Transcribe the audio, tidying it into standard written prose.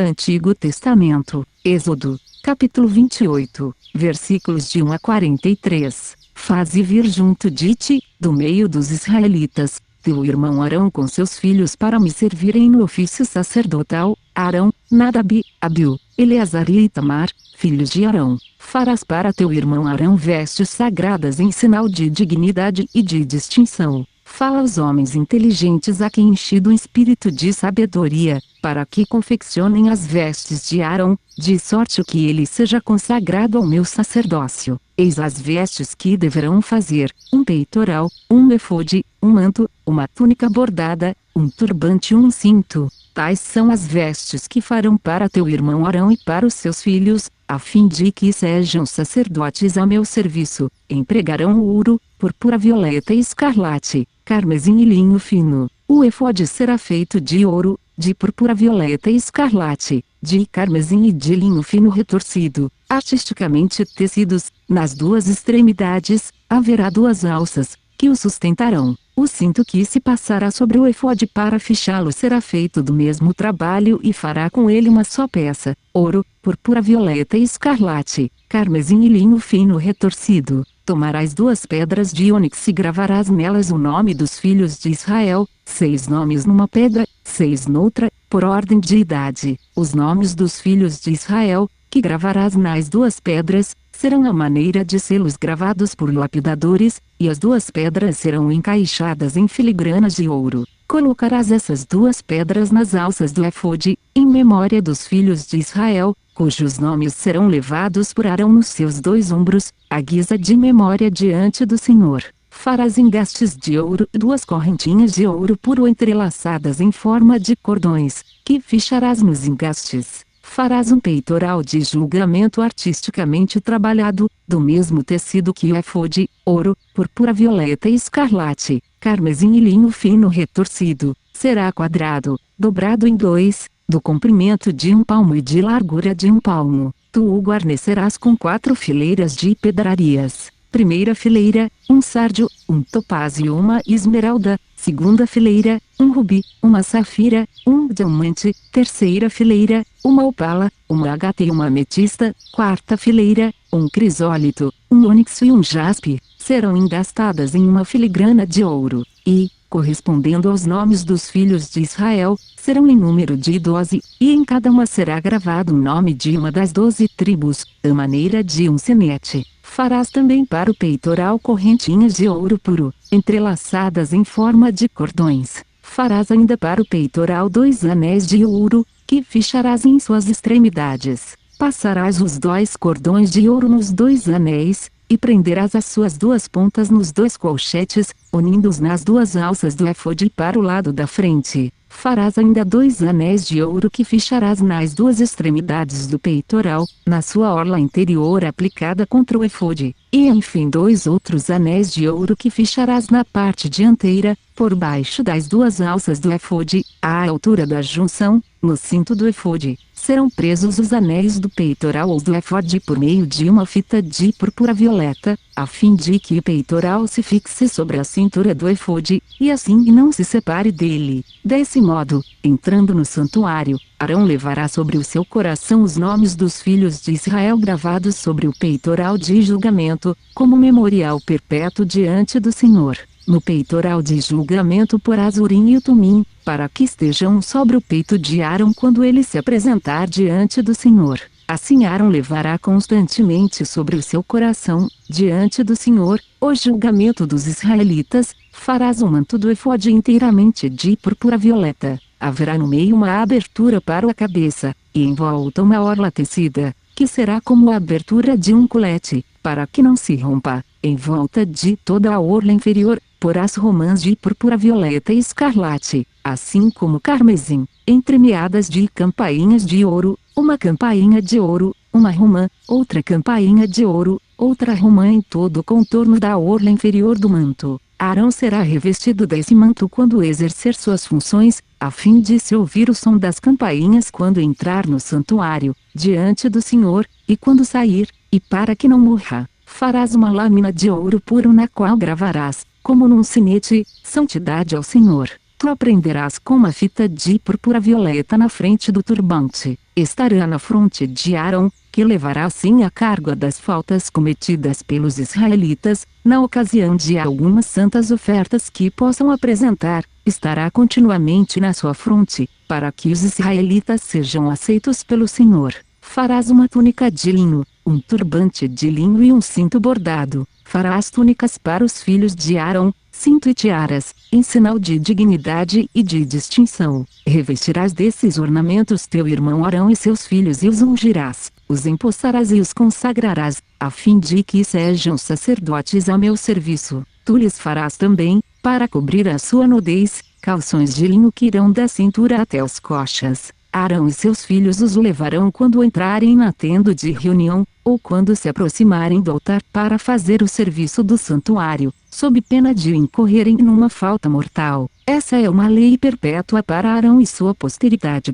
Antigo Testamento, Êxodo, capítulo 28, versículos de 1 a 43. Faze vir junto de ti, do meio dos israelitas, teu irmão Arão com seus filhos para me servirem no ofício sacerdotal, Arão, Nadab, Abiú, Eleazar e Itamar, filhos de Arão. Farás para teu irmão Arão vestes sagradas em sinal de dignidade e de distinção. Fala aos homens inteligentes a quem enchido um espírito de sabedoria, para que confeccionem as vestes de Arão, de sorte que ele seja consagrado ao meu sacerdócio. Eis as vestes que deverão fazer: um peitoral, um efode, um manto, uma túnica bordada, um turbante e um cinto. Tais são as vestes que farão para teu irmão Arão e para os seus filhos, a fim de que sejam sacerdotes a meu serviço. Empregarão ouro, púrpura violeta e escarlate, carmesim e linho fino. O efode será feito de ouro, de púrpura violeta e escarlate, de carmesim e de linho fino retorcido, artisticamente tecidos. Nas duas extremidades, haverá duas alças, que o sustentarão. O cinto que se passará sobre o efode para fichá-lo será feito do mesmo trabalho e fará com ele uma só peça: ouro, púrpura violeta e escarlate, carmesim e linho fino retorcido. Tomarás duas pedras de ônix e gravarás nelas o nome dos filhos de Israel, 6 nomes numa pedra, 6 noutra, por ordem de idade. Os nomes dos filhos de Israel, que gravarás nas duas pedras, serão à maneira de selos gravados por lapidadores, e as duas pedras serão encaixadas em filigranas de ouro. Colocarás essas duas pedras nas alças do efode, em memória dos filhos de Israel, cujos nomes serão levados por Arão nos seus 2 ombros, à guisa de memória diante do Senhor. Farás engastes de ouro e 2 correntinhas de ouro puro entrelaçadas em forma de cordões, que ficharás nos engastes. Farás um peitoral de julgamento artisticamente trabalhado, do mesmo tecido que o efode: ouro, púrpura violeta e escarlate, carmesim e linho fino retorcido. Será quadrado, dobrado em 2, do comprimento de 1 palmo e de largura de 1 palmo. Tu o guarnecerás com 4 fileiras de pedrarias. Primeira fileira, um sárdio, um topázio e uma esmeralda. Segunda fileira, um rubi, uma safira, um diamante. Terceira fileira, uma opala, uma ágata e uma ametista. Quarta fileira, um crisólito, um ônix e um jaspe. Serão engastadas em uma filigrana de ouro, e, correspondendo aos nomes dos filhos de Israel, serão em número de 12, e em cada uma será gravado o nome de uma das 12 tribos, à maneira de um sinete. Farás também para o peitoral correntinhas de ouro puro, entrelaçadas em forma de cordões. Farás ainda para o peitoral 2 anéis de ouro, que ficharás em suas extremidades. Passarás os 2 cordões de ouro nos 2 anéis, e prenderás as suas 2 pontas nos 2 colchetes, unindo-os nas 2 alças do efode para o lado da frente. Farás ainda 2 anéis de ouro que ficharás nas 2 extremidades do peitoral, na sua orla interior aplicada contra o efode, e enfim 2 outros anéis de ouro que ficharás na parte dianteira, por baixo das 2 alças do efode, à altura da junção, no cinto do efode. Serão presos os anéis do peitoral ou do efode por meio de uma fita de púrpura violeta, a fim de que o peitoral se fixe sobre a cintura do efode, e assim não se separe dele. Desse modo, entrando no santuário, Arão levará sobre o seu coração os nomes dos filhos de Israel gravados sobre o peitoral de julgamento, como memorial perpétuo diante do Senhor. No peitoral de julgamento porás o Urim e o Tumim, para que estejam sobre o peito de Arão quando ele se apresentar diante do Senhor. Assim Arão levará constantemente sobre o seu coração, diante do Senhor, o julgamento dos israelitas. Farás o manto do efode inteiramente de púrpura violeta. Haverá no meio uma abertura para a cabeça, e em volta uma orla tecida, que será como a abertura de um colete, para que não se rompa. Em volta de toda a orla inferior, porás romãs de púrpura violeta e escarlate, assim como carmesim, entremeadas de campainhas de ouro, uma campainha de ouro, uma romã, outra campainha de ouro, outra romã em todo o contorno da orla inferior do manto. Arão será revestido desse manto quando exercer suas funções, a fim de se ouvir o som das campainhas quando entrar no santuário, diante do Senhor, e quando sair, e para que não morra. Farás uma lâmina de ouro puro na qual gravarás, como num sinete, santidade ao Senhor. Tu aprenderás com uma fita de púrpura violeta na frente do turbante. Estará na fronte de Arão, que levará assim a carga das faltas cometidas pelos israelitas, na ocasião de algumas santas ofertas que possam apresentar. Estará continuamente na sua fronte, para que os israelitas sejam aceitos pelo Senhor. Farás uma túnica de linho, um turbante de linho e um cinto bordado. Farás túnicas para os filhos de Arão, cinto e tiaras, em sinal de dignidade e de distinção. Revestirás desses ornamentos teu irmão Arão e seus filhos e os ungirás, os empossarás e os consagrarás, a fim de que sejam sacerdotes a meu serviço. Tu lhes farás também, para cobrir a sua nudez, calções de linho que irão da cintura até as coxas. Arão e seus filhos os levarão quando entrarem na tenda de reunião, ou quando se aproximarem do altar para fazer o serviço do santuário, sob pena de incorrerem numa falta mortal. Essa é uma lei perpétua para Arão e sua posteridade.